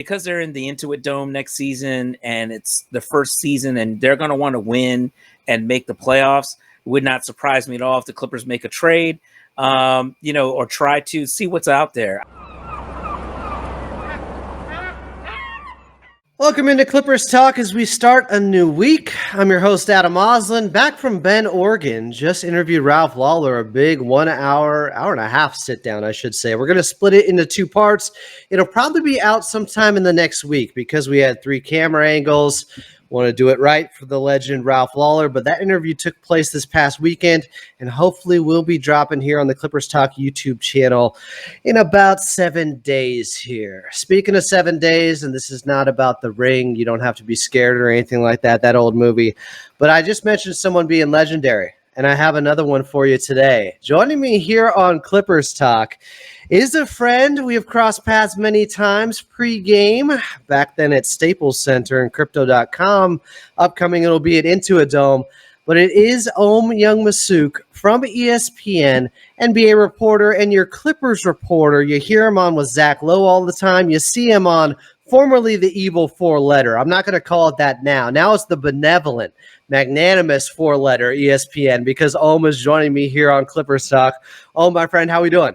because they're in the Intuit Dome next season and it's the first season and they're going to want to win and make the playoffs. It would not surprise me at all if the Clippers make a trade, or try to see what's out there. Welcome into Clippers Talk as we start a new week. I'm your host, Adam Oslin, back from Bend, Oregon. Just interviewed Ralph Lawler, a big 1 hour and a half sit down, I should say. We're going to split it into two parts. It'll probably be out sometime in the next week because we had 3 camera angles. Want to do it right for the legend Ralph Lawler, but that interview took place this past weekend, and hopefully we'll be dropping here on the Clippers Talk YouTube channel in about 7 days here. Speaking of 7 days, and this is not about the ring, you don't have to be scared or anything like that old movie, but I just mentioned someone being legendary, and I have another one for you today. Joining me here on Clippers Talk is a friend. We have crossed paths many times pre-game, back then at Staples Center and Crypto.com. Upcoming, it'll be at Intuit Dome. But it is Ohm Youngmisuk from ESPN, NBA reporter, and your Clippers reporter. You hear him on with Zach Lowe all the time. You see him on formerly the evil 4-letter. I'm not going to call it that now. Now it's the benevolent, magnanimous 4-letter ESPN because Ohm is joining me here on Clippers Talk. Ohm, my friend, how we doing?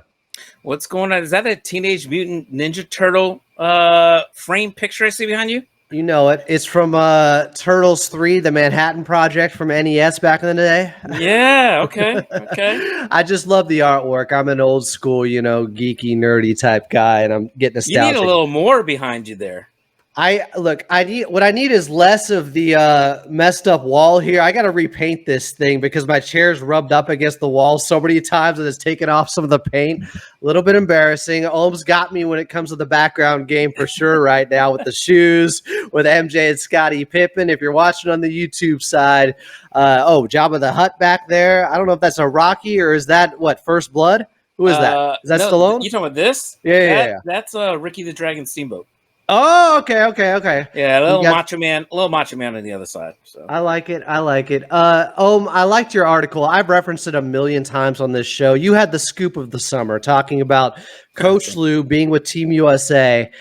What's going on? Is that a Teenage Mutant Ninja Turtle frame picture I see behind you? You know it. It's from Turtles 3, the Manhattan Project from NES back in the day. Yeah, okay. I just love the artwork. I'm an old school, geeky, nerdy type guy, and I'm getting nostalgic. You need a little more behind you there. What I need is less of the messed up wall here. I got to repaint this thing because my chair's rubbed up against the wall so many times that it's taken off some of the paint. A little bit embarrassing. Ohm's got me when it comes to the background game for sure right now with the shoes, with MJ and Scottie Pippen. If you're watching on the YouTube side, Jabba the Hutt back there. I don't know if that's a Rocky or is that First Blood? Who is that? Is that Stallone? You talking about this? Yeah. That's Ricky the Dragon Steamboat. Oh, okay. Yeah, a little macho man on the other side. So I like it. I liked your article. I've referenced it a million times on this show. You had the scoop of the summer talking about Coach Lue being with Team USA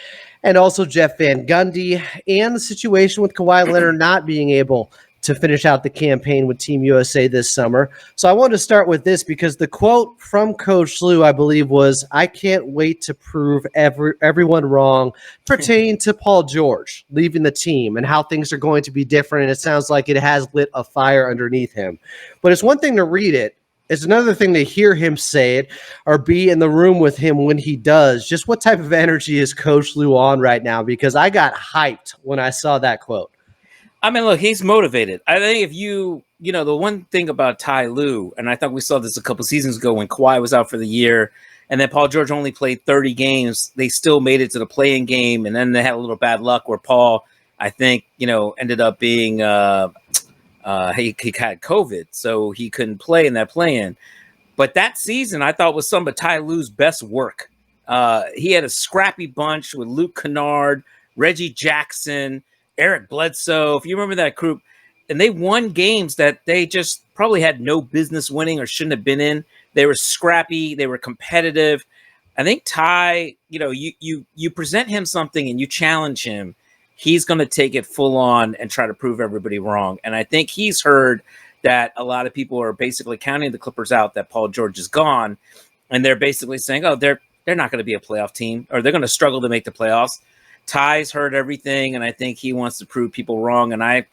and also Jeff Van Gundy and the situation with Kawhi Leonard not being able to finish out the campaign with Team USA this summer. So I wanted to start with this because the quote from Coach Lue, I believe, was, "I can't wait to prove everyone wrong," pertaining to Paul George leaving the team and how things are going to be different. And it sounds like it has lit a fire underneath him. But it's one thing to read it. It's another thing to hear him say it or be in the room with him when he does. Just what type of energy is Coach Lue on right now? Because I got hyped when I saw that quote. I mean, look, he's motivated. I think if the one thing about Ty Lue, and I thought we saw this a couple seasons ago when Kawhi was out for the year, and then Paul George only played 30 games, they still made it to the play-in game, and then they had a little bad luck where Paul, I think, ended up being he had COVID, so he couldn't play in that play-in. But that season, I thought was some of Ty Lue's best work. He had a scrappy bunch with Luke Kennard, Reggie Jackson, Eric Bledsoe, if you remember that group, and they won games that they just probably had no business winning or shouldn't have been in. They were scrappy. They were competitive. I think Ty, you present him something and you challenge him, he's going to take it full on and try to prove everybody wrong. And I think he's heard that a lot of people are basically counting the Clippers out that Paul George is gone. And they're basically saying, oh, they're not going to be a playoff team or they're going to struggle to make the playoffs. Ty's heard everything, and I think he wants to prove people wrong. And I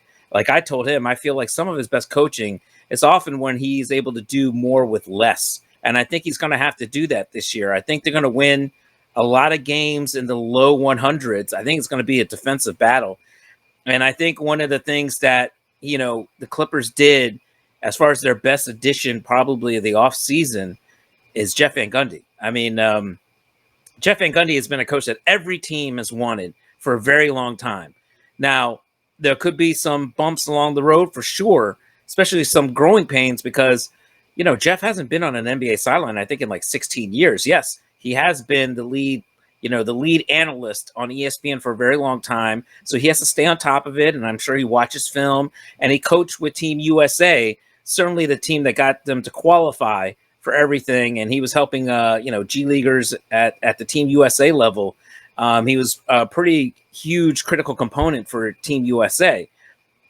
told him, I feel like some of his best coaching is often when he's able to do more with less. And I think he's going to have to do that this year. I think they're going to win a lot of games in the low 100s. I think it's going to be a defensive battle. And I think one of the things that, the Clippers did as far as their best addition probably of the offseason is Jeff Van Gundy. I mean, Jeff Van Gundy has been a coach that every team has wanted for a very long time. Now, there could be some bumps along the road for sure, especially some growing pains because, Jeff hasn't been on an NBA sideline, I think, in like 16 years. Yes, he has been the lead analyst on ESPN for a very long time. So he has to stay on top of it. And I'm sure he watches film and he coached with Team USA, certainly the team that got them to qualify for everything, and he was helping G Leaguers at the Team USA level. He was a pretty huge critical component for Team USA.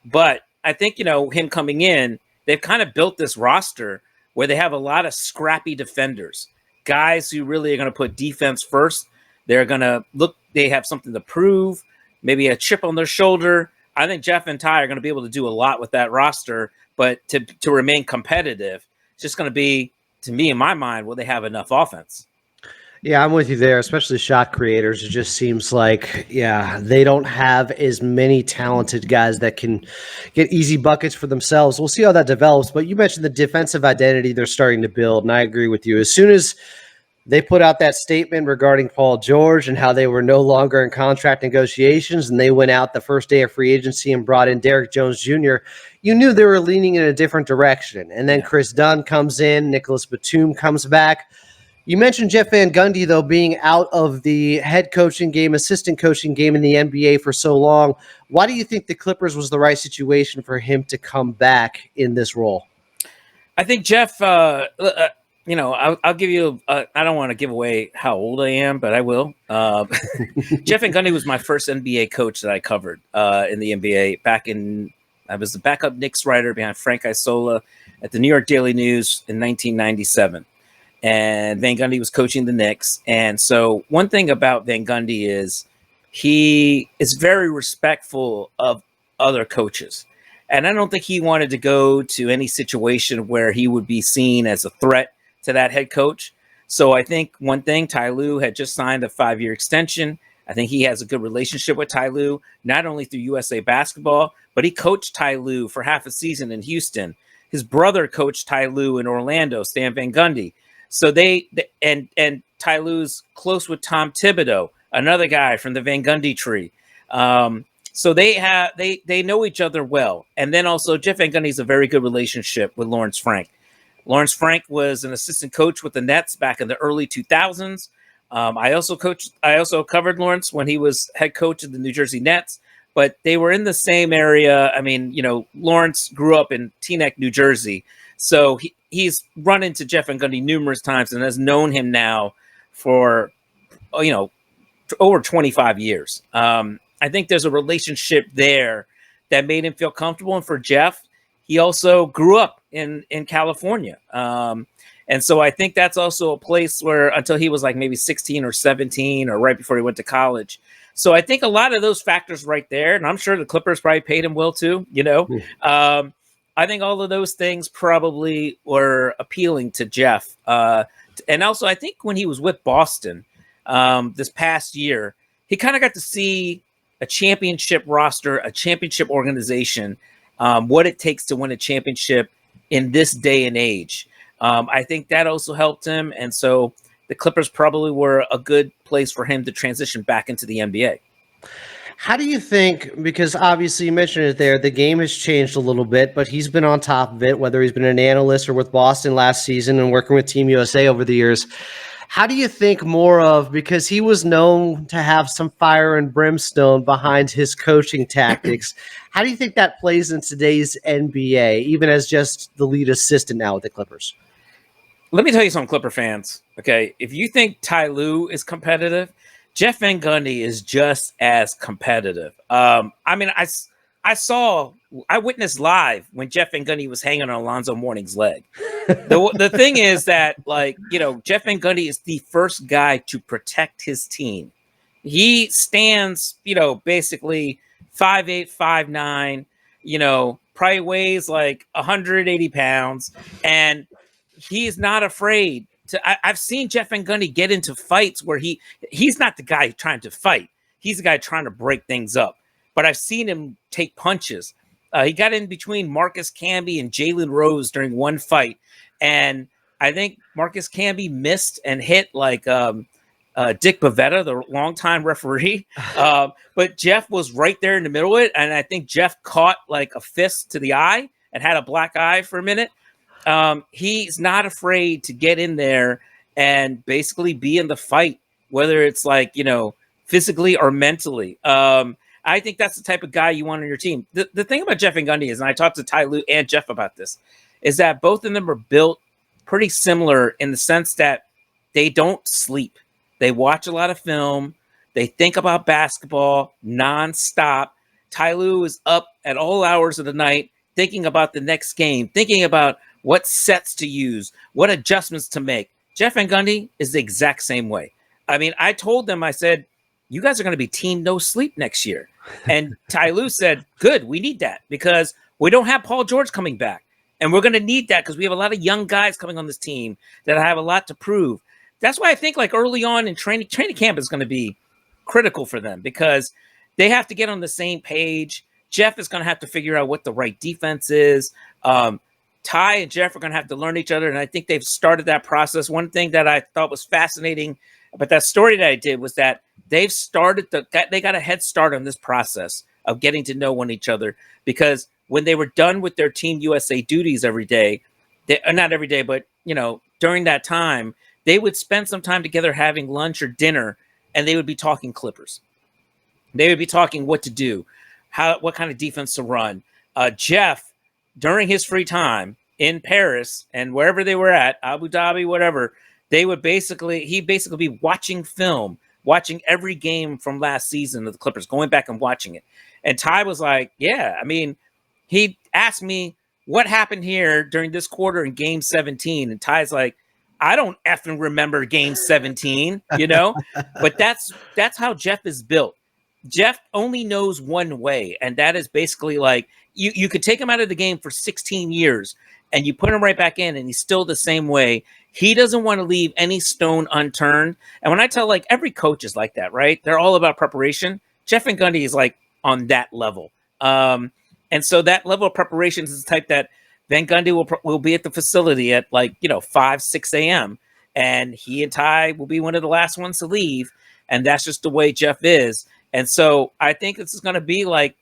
But I think, him coming in, they've kind of built this roster where they have a lot of scrappy defenders, guys who really are going to put defense first. They're going to they have something to prove, maybe a chip on their shoulder. I think Jeff and Ty are going to be able to do a lot with that roster, but to remain competitive, it's just going to be, to me, in my mind, will they have enough offense? Yeah, I'm with you there, especially shot creators. It just seems like, they don't have as many talented guys that can get easy buckets for themselves. We'll see how that develops. But you mentioned the defensive identity they're starting to build, and I agree with you. As soon as they put out that statement regarding Paul George and how they were no longer in contract negotiations, and they went out the first day of free agency and brought in Derrick Jones Jr., you knew they were leaning in a different direction. And then Chris Dunn comes in, Nicholas Batum comes back. You mentioned Jeff Van Gundy, though, being out of the head coaching game, assistant coaching game in the NBA for so long. Why do you think the Clippers was the right situation for him to come back in this role? I think Jeff, I'll give you, I don't want to give away how old I am, but I will. Jeff Van Gundy was my first NBA coach that I covered in the NBA I was the backup Knicks writer behind Frank Isola at the New York Daily News in 1997. And Van Gundy was coaching the Knicks. And so one thing about Van Gundy is he is very respectful of other coaches. And I don't think he wanted to go to any situation where he would be seen as a threat to that head coach. So I think one thing, Ty Lue had just signed a 5-year extension. I think he has a good relationship with Ty Lue, not only through USA Basketball, but he coached Ty Lue for half a season in Houston. His brother coached Ty Lue in Orlando, Stan Van Gundy. So and Ty Lue's close with Tom Thibodeau, another guy from the Van Gundy tree. So they know each other well. And then also Jeff Van Gundy has a very good relationship with Lawrence Frank. Lawrence Frank was an assistant coach with the Nets back in the early 2000s. I also covered Lawrence when he was head coach of the New Jersey Nets, but they were in the same area. I mean, Lawrence grew up in Teaneck, New Jersey. So he's run into Jeff Van Gundy numerous times and has known him now for, over 25 years. I think there's a relationship there that made him feel comfortable. And for Jeff, he also grew up in California. And so I think that's also a place where until he was like maybe 16 or 17 or right before he went to college. So I think a lot of those factors right there, and I'm sure the Clippers probably paid him well too, I think all of those things probably were appealing to Jeff. And also, I think when he was with Boston this past year, he kind of got to see a championship roster, a championship organization, what it takes to win a championship in this day and age. I think that also helped him. And so the Clippers probably were a good place for him to transition back into the NBA. How do you think, because obviously you mentioned it there, the game has changed a little bit, but he's been on top of it, whether he's been an analyst or with Boston last season and working with Team USA over the years. How do you think more of, because he was known to have some fire and brimstone behind his coaching tactics, how do you think that plays in today's NBA, even as just the lead assistant now with the Clippers? Let me tell you something, Clipper fans. Okay, if you think Ty Lue is competitive, Jeff Van Gundy is just as competitive. I witnessed live when Jeff Van Gundy was hanging on Alonzo Mourning's leg. The thing is that, Jeff Van Gundy is the first guy to protect his team. He stands, basically 5'8", 5'9", probably weighs like 180 pounds, and he's not afraid. I've seen Jeff Van Gundy get into fights where he's not the guy trying to fight. He's the guy trying to break things up. But I've seen him take punches. He got in between Marcus Camby and Jalen Rose during one fight. And I think Marcus Camby missed and hit like Dick Bavetta, the longtime referee. But Jeff was right there in the middle of it. And I think Jeff caught like a fist to the eye and had a black eye for a minute. He's not afraid to get in there and basically be in the fight, whether it's like, physically or mentally. I think that's the type of guy you want on your team. The thing about Jeff Van Gundy is, and I talked to Ty Lue and Jeff about this, is that both of them are built pretty similar in the sense that they don't sleep. They watch a lot of film. They think about basketball nonstop. Ty Lue is up at all hours of the night thinking about the next game, thinking about what sets to use, what adjustments to make. Jeff Van Gundy is the exact same way. I mean, I told them, I said, you guys are going to be team no sleep next year. And Ty Lue said, good, we need that because we don't have Paul George coming back. And we're going to need that because we have a lot of young guys coming on this team that have a lot to prove. That's why I think like early on in training camp is going to be critical for them because they have to get on the same page. Jeff is going to have to figure out what the right defense is. Ty and Jeff are going to have to learn each other, and I think they've started that process. One thing that I thought was fascinating about that story that I did was that they got a head start on this process of getting to know each other because when they were done with their Team USA duties every day, not every day, but during that time, they would spend some time together having lunch or dinner, and they would be talking Clippers. They would be talking what to do, what kind of defense to run. Jeff, during his free time in Paris and wherever they were at, Abu Dhabi, whatever, he'd basically be watching film, watching every game from last season of the Clippers, going back and watching it. And Ty was like, yeah, I mean, he asked me what happened here during this quarter in game 17. And Ty's like, I don't effing remember game 17, but that's how Jeff is built. Jeff only knows one way, and that is basically like you could take him out of the game for 16 years and you put him right back in and he's still the same way. He doesn't want to leave any stone unturned. And when I tell like every coach is like that, right? They're all about preparation. Jeff Van Gundy is like on that level. And so that level of preparation is the type that Van Gundy will be at the facility at 5, 6 a.m. And he and Ty will be one of the last ones to leave. And that's just the way Jeff is. And so I think this is going to be like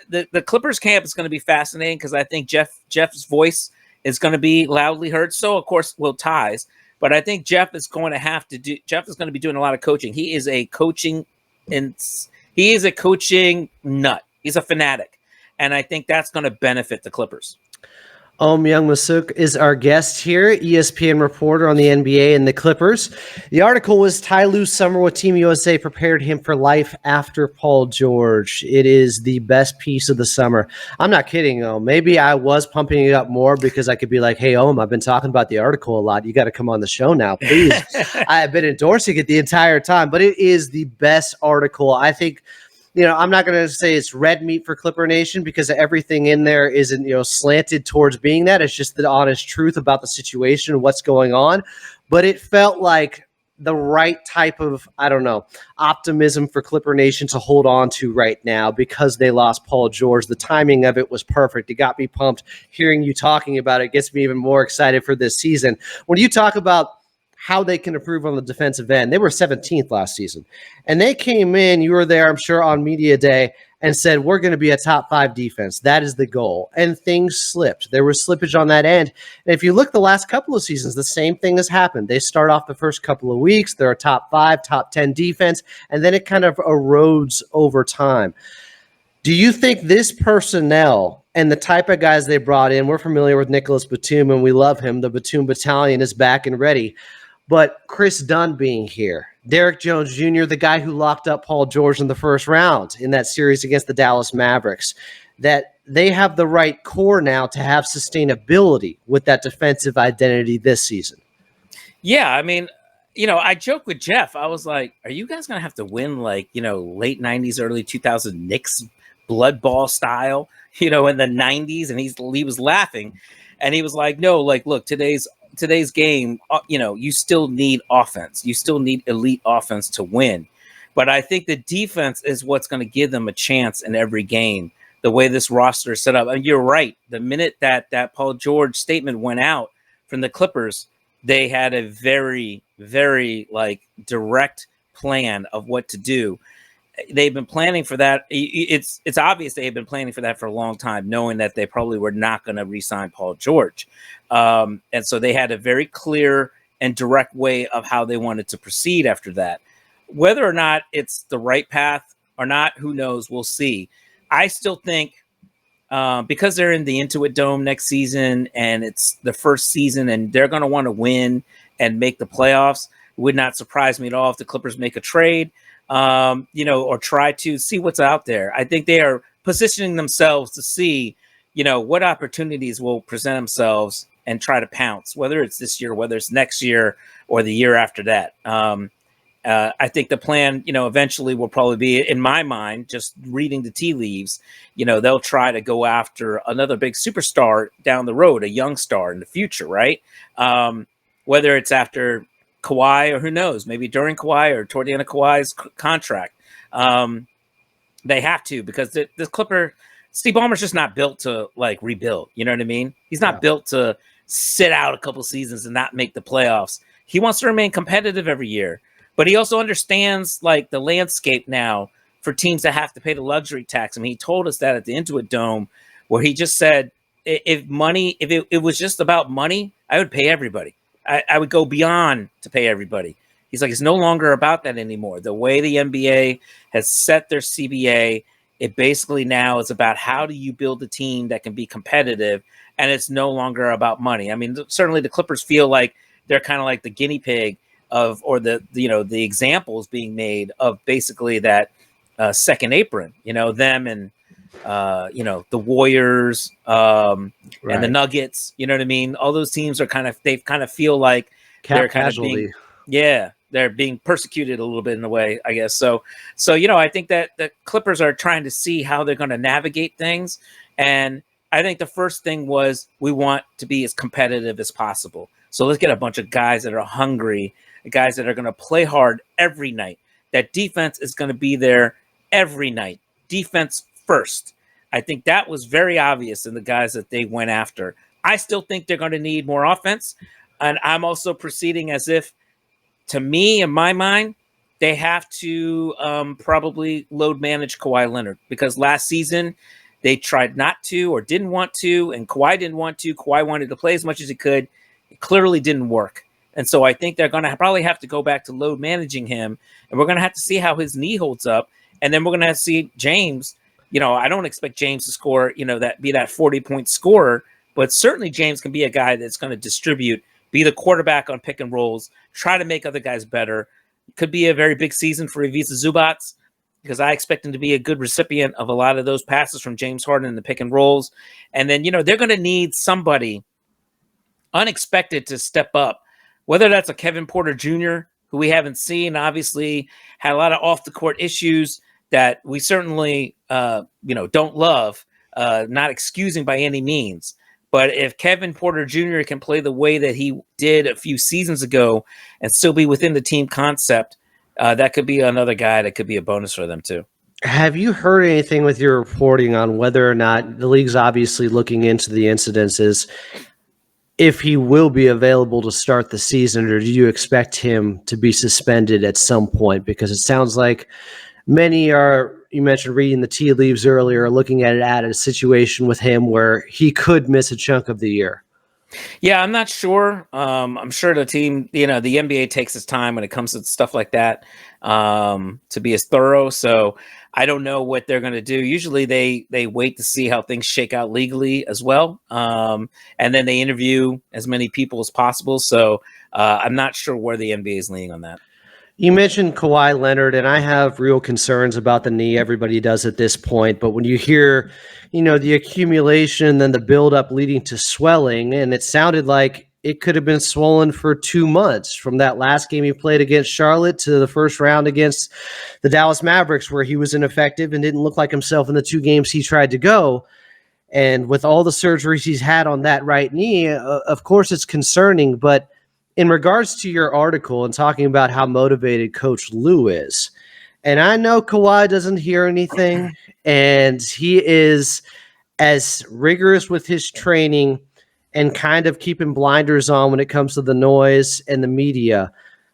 the Clippers camp is going to be fascinating because I think Jeff's voice is going to be loudly heard. So, of course, will Ty's. But I think Jeff is going to be doing a lot of coaching. He is a coaching nut. He's a fanatic. And I think that's going to benefit the Clippers. Ohm Youngmisuk is our guest here, ESPN reporter on the NBA and the Clippers. The article was Ty Lue's summer with Team USA prepared him for life after Paul George. It is the best piece of the summer. I'm not kidding, Ohm. Maybe I was pumping it up more because I could be like, hey, Ohm, I've been talking about the article a lot. You got to come on the show now, please. I have been endorsing it the entire time, but it is the best article. I think I'm not going to say it's red meat for Clipper Nation because everything in there isn't, slanted towards being that. It's just the honest truth about the situation and what's going on. But it felt like the right type of, optimism for Clipper Nation to hold on to right now because they lost Paul George. The timing of it was perfect. It got me pumped. Hearing you talking about it gets me even more excited for this season. When you talk about how they can improve on the defensive end. They were 17th last season. And they came in, you were there, I'm sure, on media day and said, we're going to be a top 5 defense. That is the goal. And things slipped. There was slippage on that end. And if you look the last couple of seasons, the same thing has happened. They start off the first couple of weeks. They're a top 5, top 10 defense. And then it kind of erodes over time. Do you think this personnel and the type of guys they brought in, we're familiar with Nicholas Batum and we love him. The Batum Battalion is back and ready. But Chris Dunn being here, Derrick Jones Jr., the guy who locked up Paul George in the first round in that series against the Dallas Mavericks, that they have the right core now to have sustainability with that defensive identity this season. Yeah, I mean, I joke with Jeff. I was like, are you guys going to have to win late 90s, early 2000s Knicks blood ball style, in the 90s? And he was laughing. And he was like, no, look, today's game, you still need offense. You still need elite offense to win. But I think the defense is what's going to give them a chance in every game, the way this roster is set up. And you're right. The minute that Paul George statement went out from the Clippers, they had a very, very direct plan of what to do. They've been planning for that. It's obvious they've been planning for that for a long time, knowing that they probably were not going to re-sign Paul George. And so they had a very clear and direct way of how they wanted to proceed after that. Whether or not it's the right path or not, who knows? We'll see. I still think because they're in the Intuit Dome next season and it's the first season and they're going to want to win and make the playoffs, it would not surprise me at all if the Clippers make a trade. or try to see what's out there. I think they are positioning themselves to see, what opportunities will present themselves and try to pounce, whether it's this year, whether it's next year or the year after that. I think the plan, eventually will probably be, in my mind, just reading the tea leaves, they'll try to go after another big superstar down the road, a young star in the future, right? Whether it's after Kawhi or who knows, maybe during Kawhi or toward the end of Kawhi's contract. They have to, because the Clipper, Steve Ballmer's just not built to rebuild. You know what I mean? He's not built to sit out a couple seasons and not make the playoffs. He wants to remain competitive every year. But he also understands the landscape now for teams that have to pay the luxury tax. I mean, he told us that at the Intuit Dome, where he just said, if it was just about money, I would pay everybody. I would go beyond to pay everybody. He's like, it's no longer about that anymore. The way the NBA has set their CBA, it basically now is about how do you build a team that can be competitive, and it's no longer about money. I mean, certainly the Clippers feel like they're kind of like the guinea pig of, or the examples being made of basically that second apron, them and the Warriors and the Nuggets, you know what I mean? All those teams are they kind of feel like they're kind of being, they're being persecuted a little bit in a way, I guess. So I think that the Clippers are trying to see how they're going to navigate things. And I think the first thing was, we want to be as competitive as possible. So let's get a bunch of guys that are hungry, guys that are going to play hard every night. That defense is going to be there every night. Defense first. I think that was very obvious in the guys that they went after. I still think they're going to need more offense. And I'm also proceeding as if, to me, in my mind, they have to probably load manage Kawhi Leonard, because last season they tried not to or didn't want to, and Kawhi didn't want to. Kawhi wanted to play as much as he could. It clearly didn't work. And so I think they're going to probably have to go back to load managing him, and we're going to have to see how his knee holds up. And then we're going to have to see James. I don't expect James to score, that 40-point scorer, but certainly James can be a guy that's going to distribute, be the quarterback on pick and rolls, try to make other guys better. Could be a very big season for Ivica Zubac, because I expect him to be a good recipient of a lot of those passes from James Harden in the pick and rolls. And then, they're going to need somebody unexpected to step up, whether that's a Kevin Porter Jr., who we haven't seen, obviously had a lot of off the court issues that we certainly, don't love, not excusing by any means. But if Kevin Porter Jr. can play the way that he did a few seasons ago and still be within the team concept, that could be another guy that could be a bonus for them too. Have you heard anything with your reporting on whether or not the league's obviously looking into the incidences, if he will be available to start the season, or do you expect him to be suspended at some point? Because it sounds like many are, you mentioned reading the tea leaves earlier, looking at a situation with him where he could miss a chunk of the year. Yeah, I'm not sure. I'm sure the team, the NBA takes its time when it comes to stuff like that, to be as thorough. So I don't know what they're going to do. Usually they wait to see how things shake out legally as well. And then they interview as many people as possible. So I'm not sure where the NBA is leaning on that. You mentioned Kawhi Leonard, and I have real concerns about the knee. Everybody does at this point. But when you hear, the accumulation, then the buildup leading to swelling, and it sounded like it could have been swollen for 2 months from that last game he played against Charlotte to the first round against the Dallas Mavericks, where he was ineffective and didn't look like himself in the 2 games he tried to go. And with all the surgeries he's had on that right knee, of course it's concerning. But in regards to your article and talking about how motivated Coach Lue is, and I know Kawhi doesn't hear anything, and he is as rigorous with his training and kind of keeping blinders on when it comes to the noise and the media.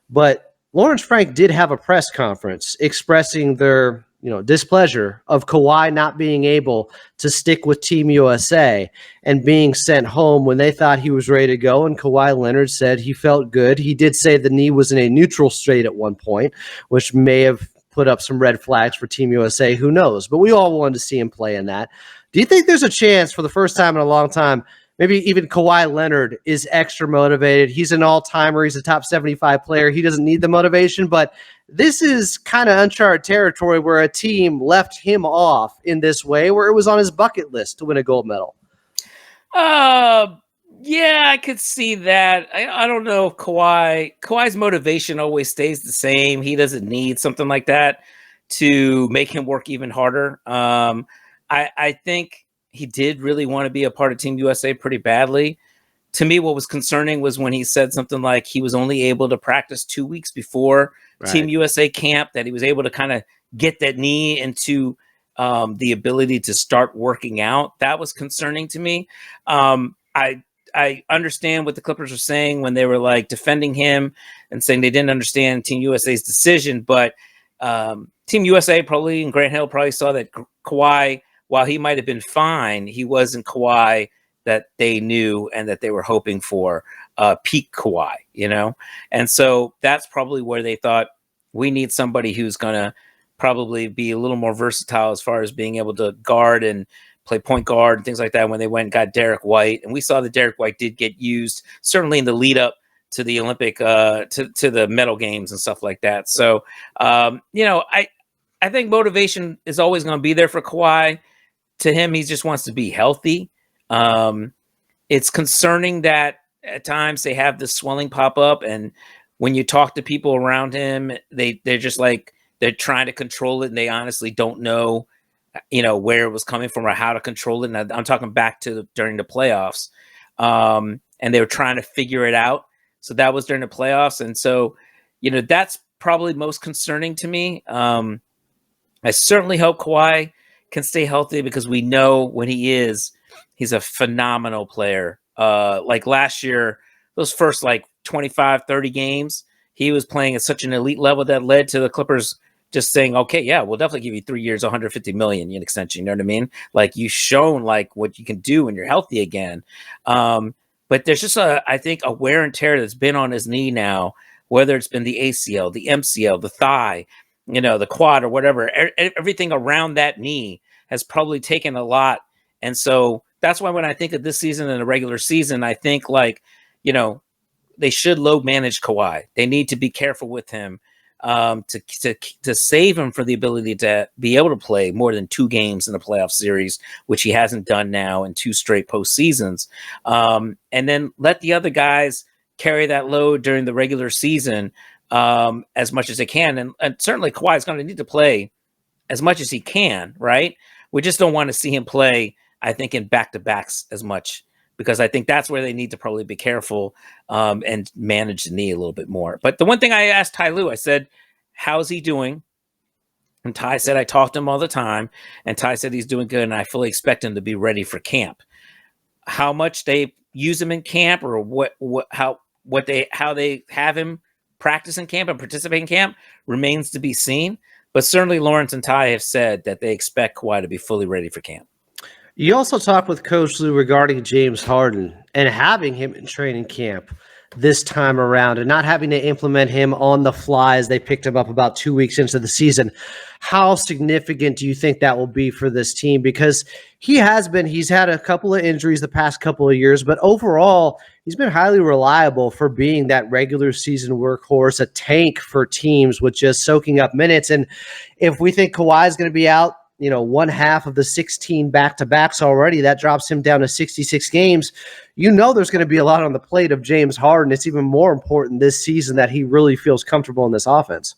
But Lawrence Frank did have a press conference expressing their displeasure of Kawhi not being able to stick with Team USA and being sent home when they thought he was ready to go. And Kawhi Leonard said he felt good. He did say the knee was in a neutral state at one point, which may have put up some red flags for Team USA. Who knows? But we all wanted to see him play in that. Do you think there's a chance for the first time in a long time, maybe even Kawhi Leonard is extra motivated? He's an all-timer. He's a top 75 player. He doesn't need the motivation, but this is kind of uncharted territory where a team left him off in this way, where it was on his bucket list to win a gold medal. Uh, yeah, I could see that. I don't know if Kawhi's motivation always stays the same. He doesn't need something like that to make him work even harder. I think he did really want to be a part of Team USA pretty badly. To me, what was concerning was when he said something like he was only able to practice 2 weeks before Team USA camp, that he was able to kind of get that knee into the ability to start working out. That was concerning to me. I understand what the Clippers were saying when they were like defending him and saying they didn't understand Team USA's decision, but Team USA probably and Grant Hill probably saw that Kawhi, while he might have been fine, he wasn't Kawhi that they knew and that they were hoping for, peak Kawhi, you know? And so that's probably where they thought we need somebody who's going to probably be a little more versatile as far as being able to guard and play point guard and things like that when they went and got Derek White. And we saw that Derek White did get used, certainly in the lead up to the Olympic, to the medal games and stuff like that. So, I think motivation is always going to be there for Kawhi. To him, he just wants to be healthy. It's concerning that at times they have this swelling pop up, and when you talk to people around him, they're just like, they're trying to control it, and they honestly don't know, where it was coming from or how to control it. And I'm talking back to during the playoffs, and they were trying to figure it out. So that was during the playoffs, and so that's probably most concerning to me. I certainly hope Kawhi can stay healthy, because we know when he's a phenomenal player. Like last year, those first 25, 30 games, he was playing at such an elite level that led to the Clippers just saying, okay, yeah, we'll definitely give you 3 years, $150 million in extension. You know what I mean? Like, you've shown what you can do when you're healthy again. But there's just I think a wear and tear that's been on his knee now, whether it's been the ACL, the MCL, the thigh, the quad or whatever, everything around that knee has probably taken a lot. And so that's why when I think of this season and the regular season, I think they should load manage Kawhi. They need to be careful with him, to save him for the ability to be able to play more than 2 games in the playoff series, which he hasn't done now in 2 straight postseasons. And then let the other guys carry that load during the regular season as much as they can. And certainly Kawhi is going to need to play as much as he can, right? We just don't want to see him play, I think, in back-to-backs as much, because I think that's where they need to probably be careful and manage the knee a little bit more. But the one thing I asked Ty Lue, I said, how's he doing? And Ty said, I talk to him all the time. And Ty said he's doing good, and I fully expect him to be ready for camp. How much they use him in camp, or how they have him practice in camp and participate in camp, remains to be seen. But certainly Lawrence and Ty have said that they expect Kawhi to be fully ready for camp. You also talked with Coach Lue regarding James Harden and having him in training camp this time around and not having to implement him on the fly as they picked him up about 2 weeks into the season. How significant do you think that will be for this team? Because he's had a couple of injuries the past couple of years, but overall, he's been highly reliable for being that regular season workhorse, a tank for teams with just soaking up minutes. And if we think Kawhi is going to be out, one half of the 16 back-to-backs already, that drops him down to 66 games. There's going to be a lot on the plate of James Harden. It's even more important this season that he really feels comfortable in this offense.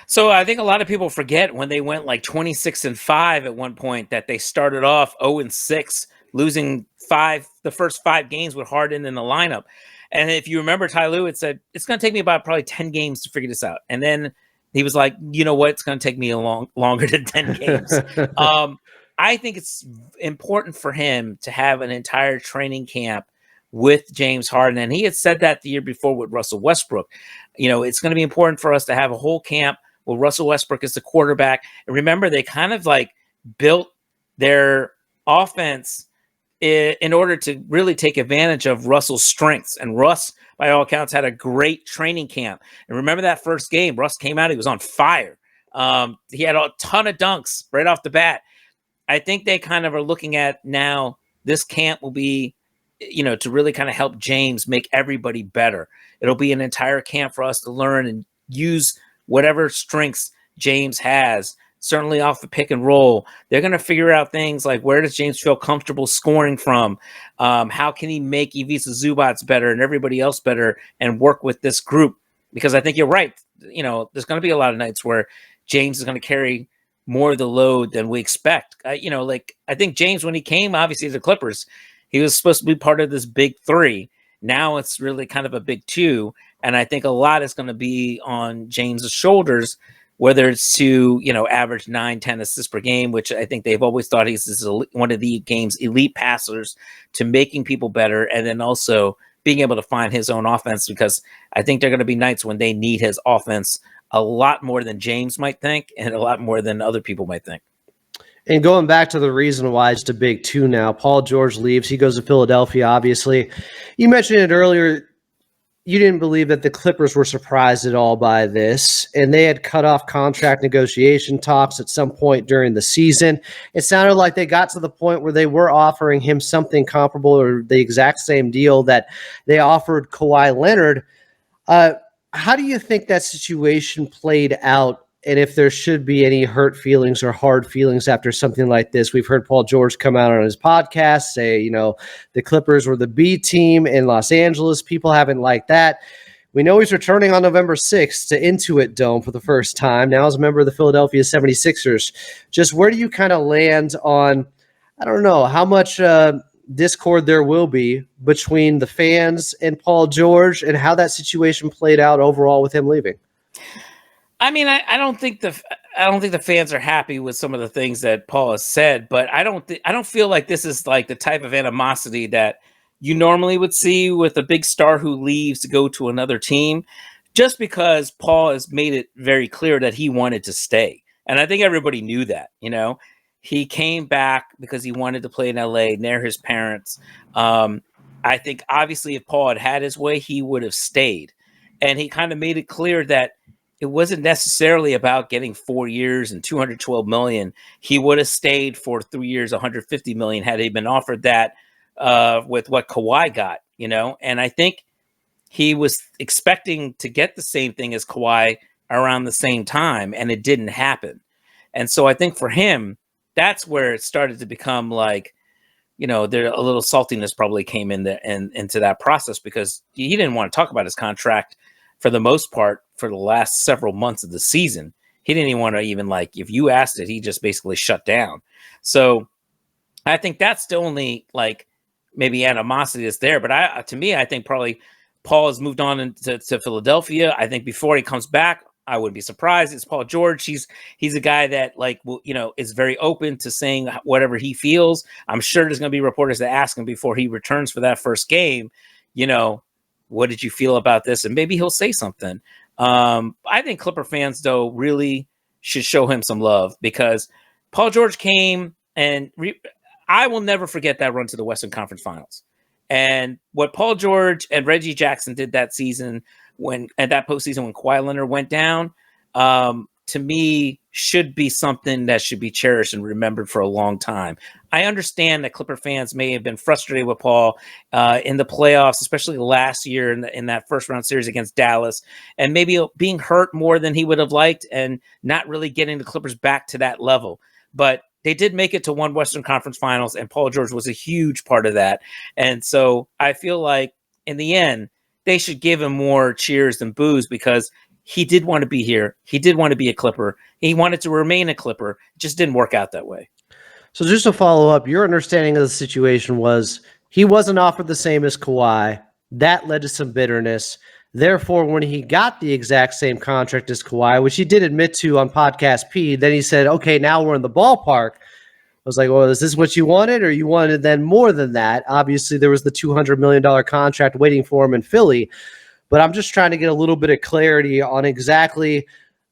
So I think a lot of people forget when they went 26-5 at one point that they started off 0-6, losing the first 5 games with Harden in the lineup. And if you remember, Ty Lue had said, it's going to take me about probably 10 games to figure this out. And then he was like, you know what? It's going to take me longer than 10 games. I think it's important for him to have an entire training camp with James Harden. And he had said that the year before with Russell Westbrook. It's going to be important for us to have a whole camp with Russell Westbrook as the quarterback. And remember, they kind of built their offense in order to really take advantage of Russell's strengths. And Russ, by all accounts, had a great training camp. And remember that first game, Russ came out, he was on fire. He had a ton of dunks right off the bat. I think they kind of are looking at now this camp will be, to really kind of help James make everybody better. It'll be an entire camp for us to learn and use whatever strengths James has, certainly off the pick and roll. They're going to figure out things like, where does James feel comfortable scoring from? How can he make Ivica Zubac better and everybody else better and work with this group? Because I think you're right. There's going to be a lot of nights where James is going to carry more of the load than we expect. I think James, when he came, obviously, to the Clippers, he was supposed to be part of this big three. Now it's really kind of a big two. And I think a lot is going to be on James's shoulders, whether it's to, average 9-10 assists per game, which I think they've always thought he's one of the game's elite passers, to making people better. And then also being able to find his own offense, because I think there are going to be nights when they need his offense a lot more than James might think and a lot more than other people might think. And going back to the reason why it's a big two now, Paul George leaves. He goes to Philadelphia, obviously. You mentioned it earlier. You didn't believe that the Clippers were surprised at all by this, and they had cut off contract negotiation talks at some point during the season. It sounded like they got to the point where they were offering him something comparable or the exact same deal that they offered Kawhi Leonard. How do you think that situation played out? And if there should be any hurt feelings or hard feelings after something like this? We've heard Paul George come out on his podcast, say, the Clippers were the B team in Los Angeles. People haven't liked that. We know he's returning on November 6th to Intuit Dome for the first time, now as a member of the Philadelphia 76ers. Just where do you kind of land on, I don't know, how much discord there will be between the fans and Paul George, and how that situation played out overall with him leaving? I mean, I don't think the fans are happy with some of the things that Paul has said, but I don't feel like this is like the type of animosity that you normally would see with a big star who leaves to go to another team, just because Paul has made it very clear that he wanted to stay. And I think everybody knew that, he came back because he wanted to play in LA near his parents. I think obviously if Paul had had his way, he would have stayed. And he kind of made it clear that it wasn't necessarily about getting 4 years and $212 million. He would have stayed for 3 years, $150 million, had he been offered that with what Kawhi got, And I think he was expecting to get the same thing as Kawhi around the same time, and it didn't happen. And so I think for him, that's where it started to become like, there a little saltiness probably came in there and into that process, because he didn't want to talk about his contract for the most part for the last several months of the season. He didn't even want to if you asked it, he just basically shut down. So I think that's the only maybe animosity that's there. But to me, I think probably Paul has moved on to Philadelphia. I think before he comes back, I wouldn't be surprised. It's Paul George. He's a guy that is very open to saying whatever he feels. I'm sure there's going to be reporters that ask him before he returns for that first game, what did you feel about this? And maybe he'll say something. I think Clipper fans, though, really should show him some love, because Paul George came and I will never forget that run to the Western Conference Finals. And what Paul George and Reggie Jackson did that season, at that postseason when Kawhi Leonard went down, to me, should be something that should be cherished and remembered for a long time. I understand that Clipper fans may have been frustrated with Paul in the playoffs, especially last year in that first round series against Dallas, and maybe being hurt more than he would have liked and not really getting the Clippers back to that level. But they did make it to one Western Conference Finals, and Paul George was a huge part of that. And so I feel like in the end, they should give him more cheers than boos, because he did want to be here. He did want to be a Clipper. He wanted to remain a Clipper. It just didn't work out that way. So just to follow up, your understanding of the situation was he wasn't offered the same as Kawhi. That led to some bitterness. Therefore, when he got the exact same contract as Kawhi, which he did admit to on Podcast P, then he said, okay, now we're in the ballpark. I was like, well, is this what you wanted, or you wanted then more than that? Obviously, there was the $200 million contract waiting for him in Philly. But I'm just trying to get a little bit of clarity on exactly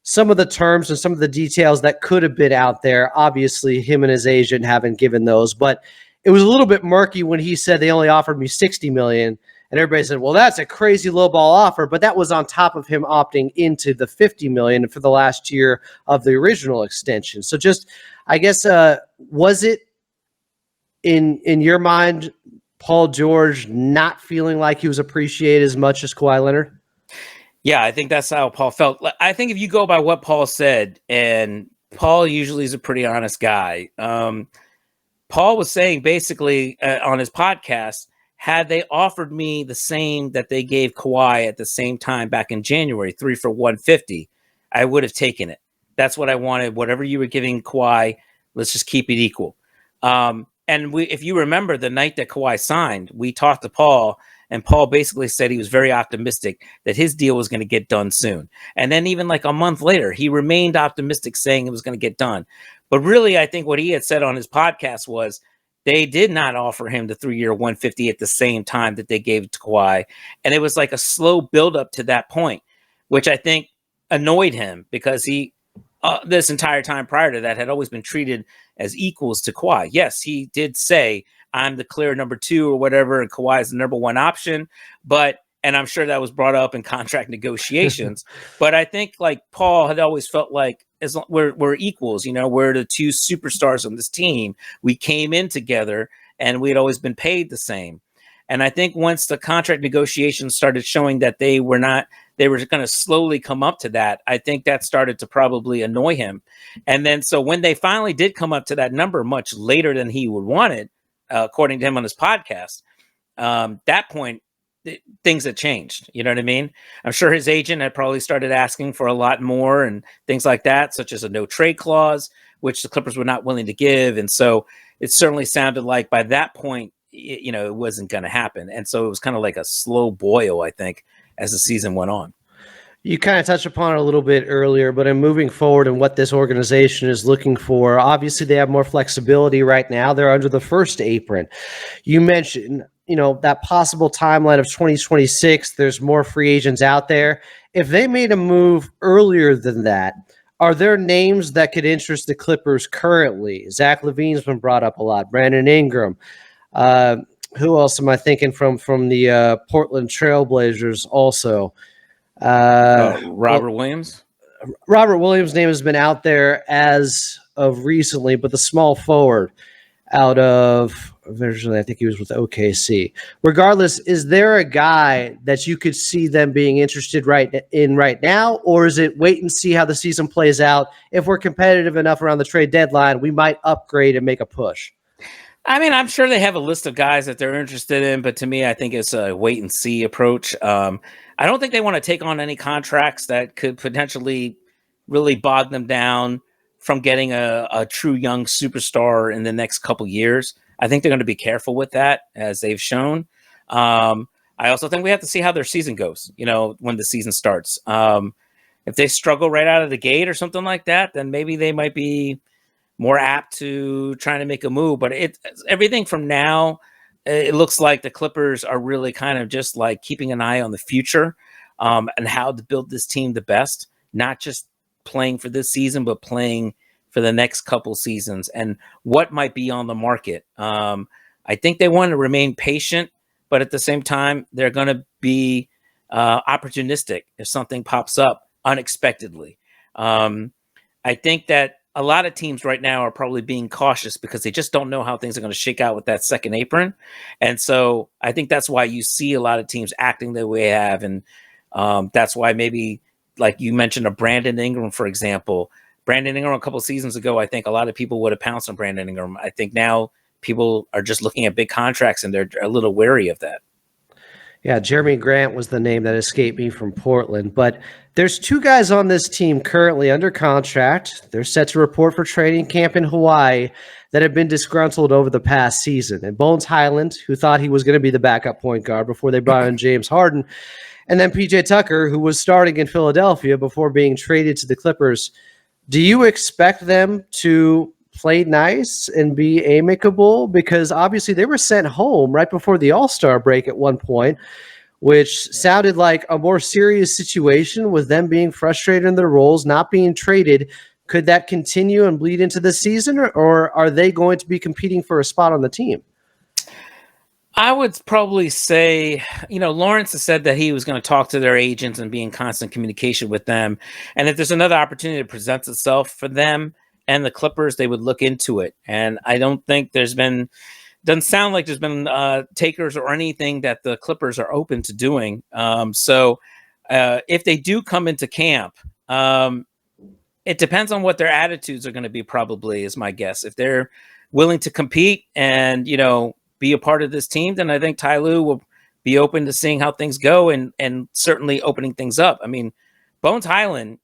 some of the terms and some of the details that could have been out there. Obviously, him and his agent haven't given those, but it was a little bit murky when he said they only offered me $60 million. And everybody said, well, that's a crazy lowball offer. But that was on top of him opting into the $50 million for the last year of the original extension. So just, I guess, was it in your mind, Paul George not feeling like he was appreciated as much as Kawhi Leonard? Yeah, I think that's how Paul felt. I think if you go by what Paul said, and Paul usually is a pretty honest guy. Paul was saying basically on his podcast, had they offered me the same that they gave Kawhi at the same time back in January, 3 for 150, I would have taken it. That's what I wanted. Whatever you were giving Kawhi, let's just keep it equal. And if you remember the night that Kawhi signed, we talked to Paul, and Paul basically said he was very optimistic that his deal was going to get done soon. And then even like a month later, he remained optimistic, saying it was going to get done. But really, I think what he had said on his podcast was they did not offer him the 3-year 150 at the same time that they gave it to Kawhi. And it was like a slow buildup to that point, which I think annoyed him because he, this entire time prior to that, had always been treated as equals to Kawhi. Yes, he did say, I'm the clear number 2 or whatever, and Kawhi is the number 1 option. And I'm sure that was brought up in contract negotiations. But I think like Paul had always felt like as long, we're equals, we're the 2 superstars on this team. We came in together and we had always been paid the same. And I think once the contract negotiations started showing that they were going to slowly come up to that, I think that started to probably annoy him. And then so when they finally did come up to that number much later than he would want it, according to him on his podcast, that point, things had changed. You know what I mean? I'm sure his agent had probably started asking for a lot more and things like that, such as a no trade clause, which the Clippers were not willing to give. And so it certainly sounded like by that point, it wasn't going to happen. And so it was kind of like a slow boil, I think, as the season went on. You kind of touched upon it a little bit earlier, but in moving forward and what this organization is looking for, obviously they have more flexibility right now. They're under the first apron. You mentioned, that possible timeline of 2026. There's more free agents out there. If they made a move earlier than that, are there names that could interest the Clippers currently? Zach LaVine's been brought up a lot. Brandon Ingram. Who else am I thinking from the Portland Trailblazers also? Robert Williams. Robert Williams' name has been out there as of recently, but the small forward out of originally, I think he was with OKC. Regardless, is there a guy that you could see them being interested right now, or is it wait and see how the season plays out? If we're competitive enough around the trade deadline, we might upgrade and make a push. I mean, I'm sure they have a list of guys that they're interested in, but to me, I think it's a wait and see approach. I don't think they want to take on any contracts that could potentially really bog them down from getting a true young superstar in the next couple years. I think they're going to be careful with that, as they've shown. I also think we have to see how their season goes, when the season starts. If they struggle right out of the gate or something like that, then maybe they might be more apt to trying to make a move. But everything from now, it looks like the Clippers are really kind of just like keeping an eye on the future and how to build this team the best, not just playing for this season, but playing for the next couple seasons and what might be on the market. I think they want to remain patient, but at the same time, they're going to be opportunistic if something pops up unexpectedly. I think that a lot of teams right now are probably being cautious because they just don't know how things are going to shake out with that second apron. And so I think that's why you see a lot of teams acting the way they have. And that's why maybe, like you mentioned, a Brandon Ingram, for example. Brandon Ingram a couple of seasons ago, I think a lot of people would have pounced on Brandon Ingram. I think now people are just looking at big contracts and they're a little wary of that. Yeah, Jeremy Grant was the name that escaped me from Portland. But there's 2 guys on this team currently under contract. They're set to report for training camp in Hawaii that have been disgruntled over the past season. And Bones Highland, who thought he was going to be the backup point guard before they brought in James Harden. And then PJ Tucker, who was starting in Philadelphia before being traded to the Clippers. Do you expect them to play nice and be amicable? Because obviously they were sent home right before the All-Star break at one point, which sounded like a more serious situation with them being frustrated in their roles, not being traded. Could that continue and bleed into the season, or are they going to be competing for a spot on the team? I would probably say, Lawrence has said that he was going to talk to their agents and be in constant communication with them. And if there's another opportunity that presents itself for them and the Clippers, they would look into it. And I don't think doesn't sound like there's been takers or anything that the Clippers are open to doing. So if they do come into camp, it depends on what their attitudes are going to be, probably, is my guess. If they're willing to compete and, be a part of this team, then I think Ty Lue will be open to seeing how things go and certainly opening things up. I mean, Bones Highland,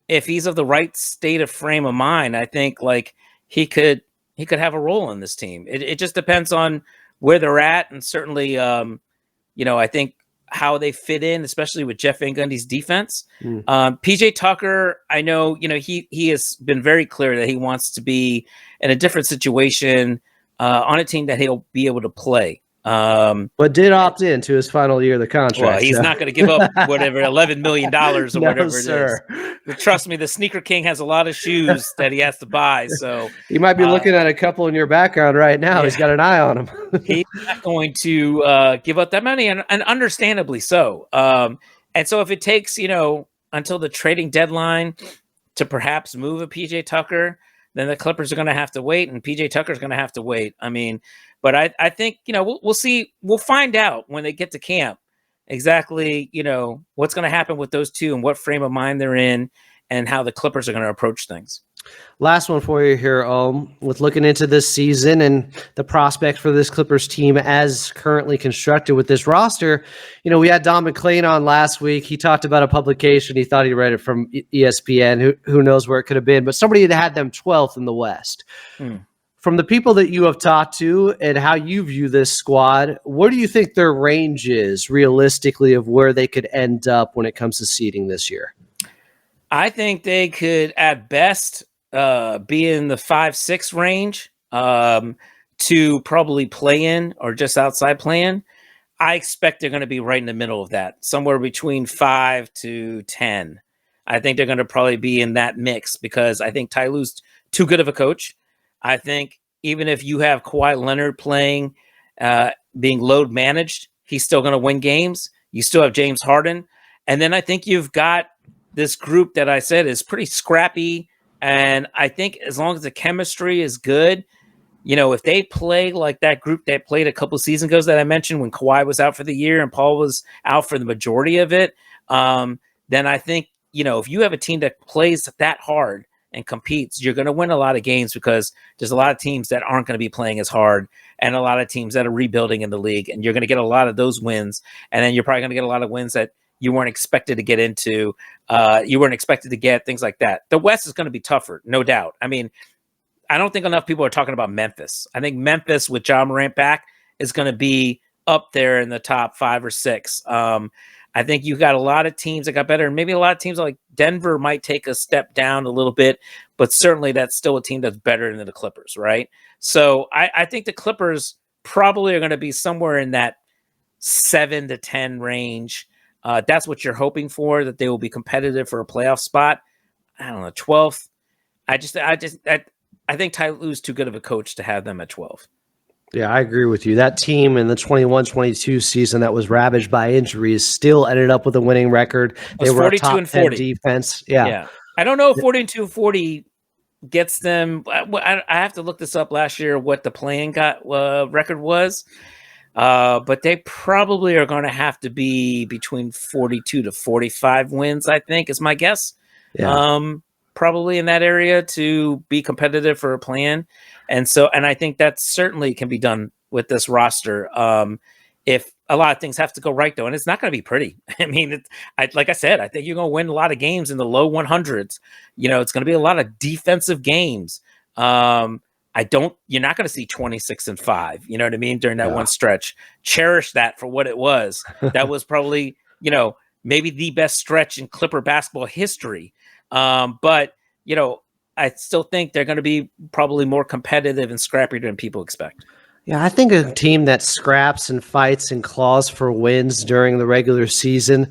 if he's of the right state of frame of mind, I think like he could have a role in this team. It just depends on where they're at. And certainly, I think how they fit in, especially with Jeff Van Gundy's defense. PJ Tucker, I know, he has been very clear that he wants to be in a different situation on a team that he'll be able to play. But did opt in to his final year of the contract. Well, he's not going to give up whatever $11 million or No, whatever sir. it is. But trust me, the Sneaker King has a lot of shoes that he has to buy. So you might be looking at a couple in your background right now. Yeah. He's got an eye on him. He's not going to give up that money, and understandably so. And so if it takes, until the trading deadline to perhaps move a PJ Tucker, then the Clippers are going to have to wait, and PJ Tucker's going to have to wait. I mean, but I think, we'll see. We'll find out when they get to camp exactly, what's going to happen with those two and what frame of mind they're in and how the Clippers are going to approach things. Last one for you here, with looking into this season and the prospect for this Clippers team as currently constructed with this roster. We had Don McClain on last week. He talked about a publication. He thought he read it from ESPN. Who knows where it could have been, but somebody had them 12th in the West. From the people that you have talked to and how you view this squad, what do you think their range is realistically of where they could end up when it comes to seeding this year? I think they could, at best, be in the 5-6 range to probably play in or just outside play-in. I expect they're going to be right in the middle of that, somewhere between 5 to 10. I think they're going to probably be in that mix because I think Ty Lue's too good of a coach. I think even if you have Kawhi Leonard playing, being load managed, he's still going to win games. You still have James Harden. And then I think you've got this group that I said is pretty scrappy. And I think as long as the chemistry is good, if they play like that group that played a couple seasons ago that I mentioned when Kawhi was out for the year and Paul was out for the majority of it, then I think, if you have a team that plays that hard and competes, you're going to win a lot of games because there's a lot of teams that aren't going to be playing as hard and a lot of teams that are rebuilding in the league. And you're going to get a lot of those wins. And then you're probably going to get a lot of wins that you weren't expected to get into. You weren't expected to get, things like that. The West is going to be tougher, no doubt. I mean, I don't think enough people are talking about Memphis. I think Memphis with Ja Morant back is going to be up there in the top 5 or 6. I think you got a lot of teams that got better, and maybe a lot of teams like Denver might take a step down a little bit, but certainly that's still a team that's better than the Clippers, right? So I think the Clippers probably are going to be somewhere in that 7 to 10 range. That's what you're hoping for, that they will be competitive for a playoff spot. I don't know, 12th. I think Ty Lue's too good of a coach to have them at 12. Yeah, I agree with you. That team in the 21-22 season that was ravaged by injuries still ended up with a winning record. They were a top 10 defense. Yeah. I don't know if 42-40 gets them. I have to look this up last year, what the playing record was. But they probably are going to have to be between 42 to 45 wins, I think, is my guess. Yeah. Probably in that area to be competitive for a plan. And I think that certainly can be done with this roster. If a lot of things have to go right, though, and it's not going to be pretty. I mean, like I said, I think you're going to win a lot of games in the low 100s. It's going to be a lot of defensive games. You're not going to see 26-5, you know what I mean, during that one stretch. Cherish that for what it was. That was probably, maybe the best stretch in Clipper basketball history. But I still think they're going to be probably more competitive and scrappier than people expect. Yeah, I think a team that scraps and fights and claws for wins during the regular season,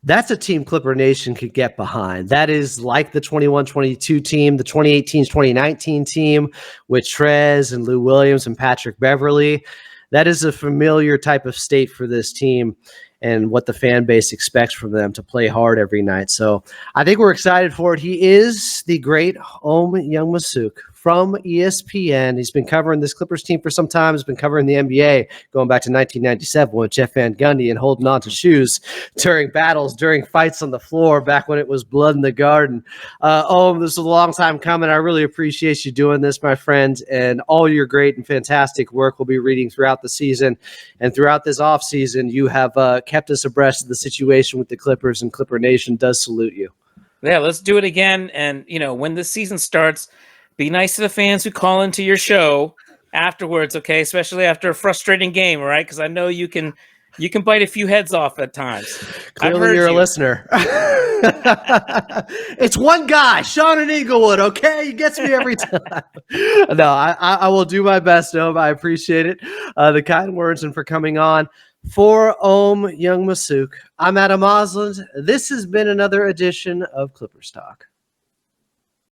that's a team Clipper Nation could get behind. That is like the 21-22 team, the 2018-2019 team with Trez and Lou Williams and Patrick Beverly. That is a familiar type of state for this team and what the fan base expects from them to play hard every night. So I think we're excited for it. He is the great Ohm Youngmisuk from ESPN. He's been covering this Clippers team for some time. He's been covering the NBA going back to 1997 with Jeff Van Gundy and holding on to shoes during battles, during fights on the floor, back when it was blood in the garden. This is a long time coming. I really appreciate you doing this, my friend, and all your great and fantastic work we'll be reading throughout the season. And throughout this offseason, you have kept us abreast of the situation with the Clippers, and Clipper Nation does salute you. Yeah, let's do it again. And, when the season starts, be nice to the fans who call into your show afterwards, okay? Especially after a frustrating game, all right? Because I know you can bite a few heads off at times. Clearly, you're a listener. It's one guy, Sean in Inglewood, okay? He gets me every time. No, I will do my best, Ohm. I appreciate it. The kind words and for coming on. For Ohm Youngmisuk, I'm Adam Osland. This has been another edition of Clippers Talk.